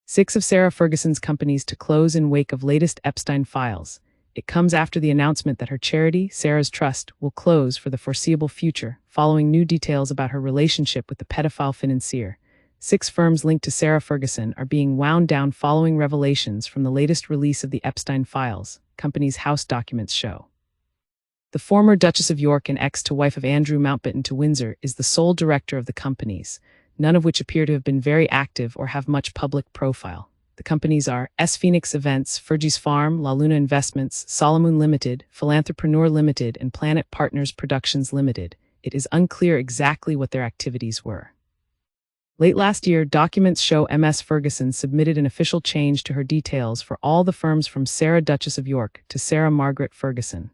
Six of Sarah Ferguson's companies to close in wake of latest Epstein files. It comes after the announcement that her charity, Sarah's Trust, will close for the foreseeable future, following new details about her relationship with the pedophile financier. Six firms linked to Sarah Ferguson are being wound down following revelations from the latest release of the Epstein files, company's House documents show. The former Duchess of York and ex-wife of Andrew Mountbatten to Windsor is the sole director of the companies, none of which appear to have been very active or have much public profile. The companies are S Phoenix Events, Fergie's Farm, La Luna Investments, Solomon Limited, Philanthropreneur Limited, and Planet Partners Productions Limited. It is unclear exactly what their activities were. Late last year, documents show Ms. Ferguson submitted an official change to her details for all the firms from Sarah Duchess of York to Sarah Margaret Ferguson.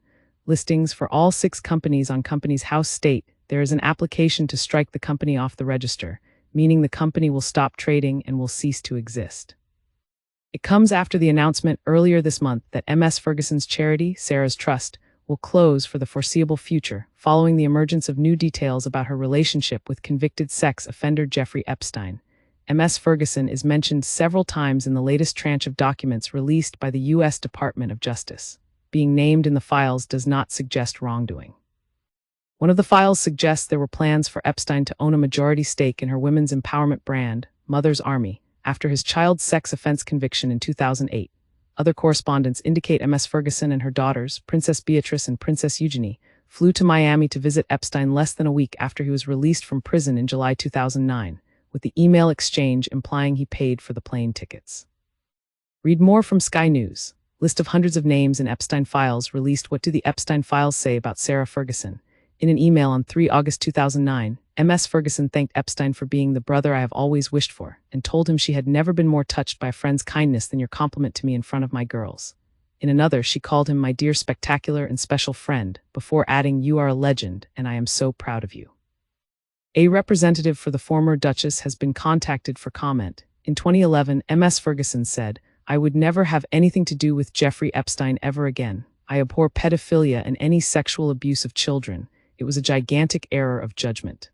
Listings for all six companies on Companies House state there is an application to strike the company off the register, meaning the company will stop trading and will cease to exist. It comes after the announcement earlier this month that Ms. Ferguson's charity, Sarah's Trust, will close for the foreseeable future, following the emergence of new details about her relationship with convicted sex offender Jeffrey Epstein. Ms. Ferguson is mentioned several times in the latest tranche of documents released by the U.S. Department of Justice. Being named in the files does not suggest wrongdoing. One of the files suggests there were plans for Epstein to own a majority stake in her women's empowerment brand, Mother's Army, after his child sex offense conviction in 2008. Other correspondence indicate Ms. Ferguson and her daughters, Princess Beatrice and Princess Eugenie, flew to Miami to visit Epstein less than a week after he was released from prison in July 2009, with the email exchange implying he paid for the plane tickets. Read more from Sky News. List of hundreds of names in Epstein files released. What do the Epstein files say about Sarah Ferguson? In an email on 3 August 2009, Ms. Ferguson thanked Epstein for being the brother I have always wished for, and told him she had never been more touched by a friend's kindness than your compliment to me in front of my girls. In another, she called him my dear spectacular and special friend, before adding, "You are a legend, and I am so proud of you." A representative for the former Duchess has been contacted for comment. In 2011, Ms. Ferguson said, "I would never have anything to do with Jeffrey Epstein ever again. I abhor pedophilia and any sexual abuse of children. It was a gigantic error of judgment."